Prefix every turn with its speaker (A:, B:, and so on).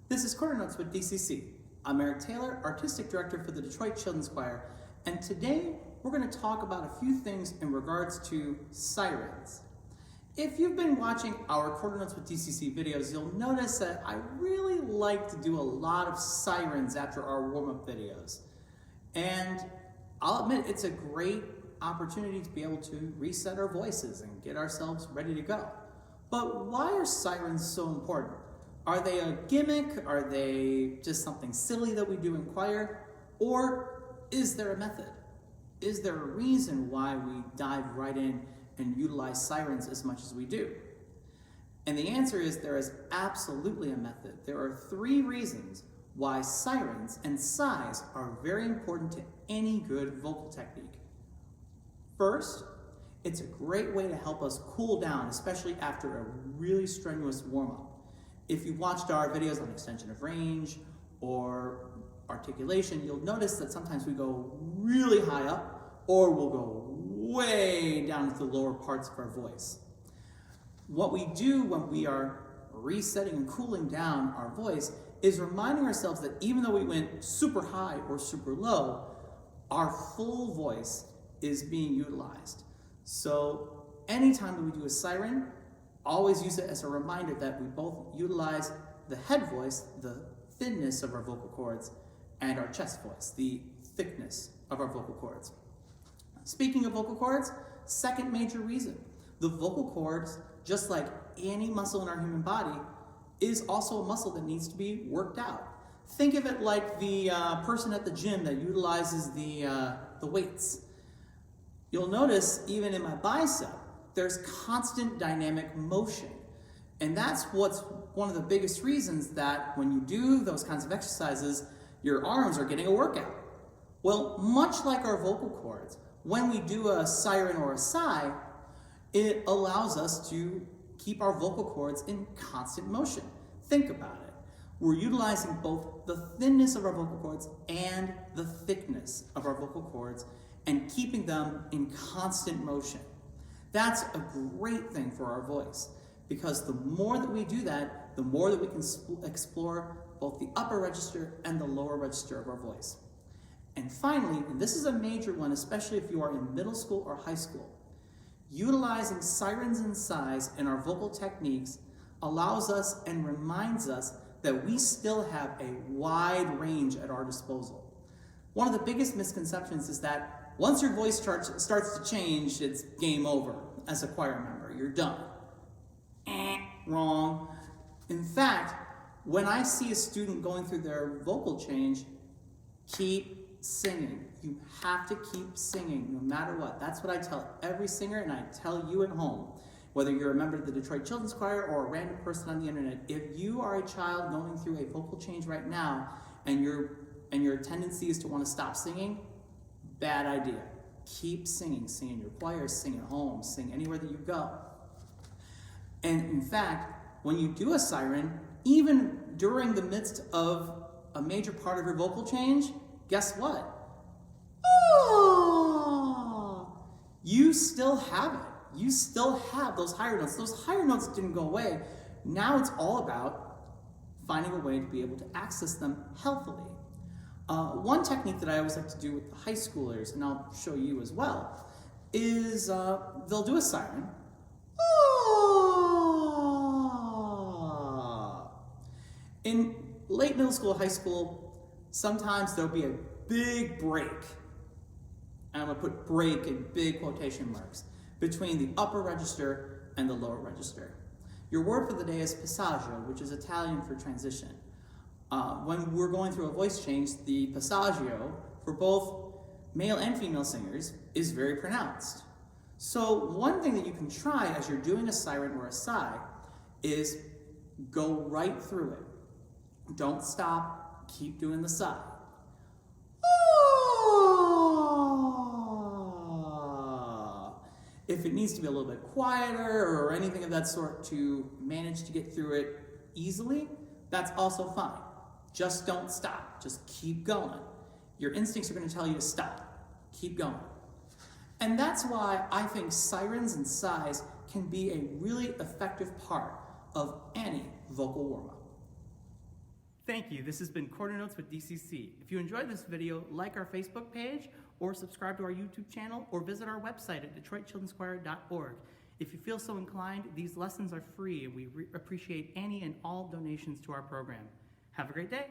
A: This is Corner Notes with DCC. I'm Eric Taylor, Artistic Director for the Detroit Children's Choir, and today we're going to talk about a few things in regards to sirens. If you've been watching our Corner Notes with DCC videos, you'll notice that I really like to do a lot of sirens after our warm-up videos. And I'll admit, it's a great opportunity to be able to reset our voices and get ourselves ready to go. But why are sirens so important? Are they a gimmick? Are they just something silly that we do in choir? Or is there a method? Is there a reason why we dive right in and utilize sirens as much as we do? And the answer is there is absolutely a method. There are 3 reasons why sirens and sighs are very important to any good vocal technique. First, it's a great way to help us cool down, especially after a really strenuous warm-up. If you've watched our videos on extension of range or articulation, you'll notice that sometimes we go really high up or we'll go way down into the lower parts of our voice. What we do when we are resetting and cooling down our voice is reminding ourselves that even though we went super high or super low, our full voice is being utilized. So anytime that we do a siren, always use it as a reminder that we both utilize the head voice, the thinness of our vocal cords, and our chest voice, the thickness of our vocal cords. Speaking of vocal cords, second major reason. The vocal cords, just like any muscle in our human body, is also a muscle that needs to be worked out. Think of it like the person at the gym that utilizes the weights. You'll notice even in my bicep, there's constant dynamic motion. And that's what's one of the biggest reasons that when you do those kinds of exercises, your arms are getting a workout. Well, much like our vocal cords, when we do a siren or a sigh, it allows us to keep our vocal cords in constant motion. Think about it. We're utilizing both the thinness of our vocal cords and the thickness of our vocal cords and keeping them in constant motion. That's a great thing for our voice, because the more that we do that, the more that we can explore both the upper register and the lower register of our voice. And finally, and this is a major one, especially if you are in middle school or high school, utilizing sirens and sighs in our vocal techniques allows us and reminds us that we still have a wide range at our disposal. One of the biggest misconceptions is that once your voice starts to change, it's game over as a choir member. You're done. Wrong. In fact, when I see a student going through their vocal change, keep singing. You have to keep singing no matter what. That's what I tell every singer, and I tell you at home. Whether you're a member of the Detroit Children's Choir or a random person on the internet, if you are a child going through a vocal change right now and your tendency is to want to stop singing, bad idea. Keep singing. Sing in your choir, sing at home, sing anywhere that you go. And in fact, when you do a siren, even during the midst of a major part of your vocal change, guess what? Oh, you still have it. You still have those higher notes. Those higher notes didn't go away. Now it's all about finding a way to be able to access them healthily. One technique that I always like to do with the high schoolers, and I'll show you as well, is they'll do a siren. In late middle school, high school, sometimes there'll be a big break, and I'm going to put break in big quotation marks, between the upper register and the lower register. Your word for the day is passaggio, which is Italian for transition. When we're going through a voice change, the passaggio for both male and female singers is very pronounced. So one thing that you can try as you're doing a siren or a sigh is go right through it. Don't stop, keep doing the sigh. If it needs to be a little bit quieter or anything of that sort to manage to get through it easily, that's also fine. Just don't stop. Just keep going. Your instincts are going to tell you to stop. Keep going. And that's why I think sirens and sighs can be a really effective part of any vocal warm-up. Thank you. This has been Quarter Notes with DCC. If you enjoyed this video, like our Facebook page, or subscribe to our YouTube channel, or visit our website at DetroitChildren'sChoir.org. If you feel so inclined, these lessons are free, and we appreciate any and all donations to our program. Have a great day.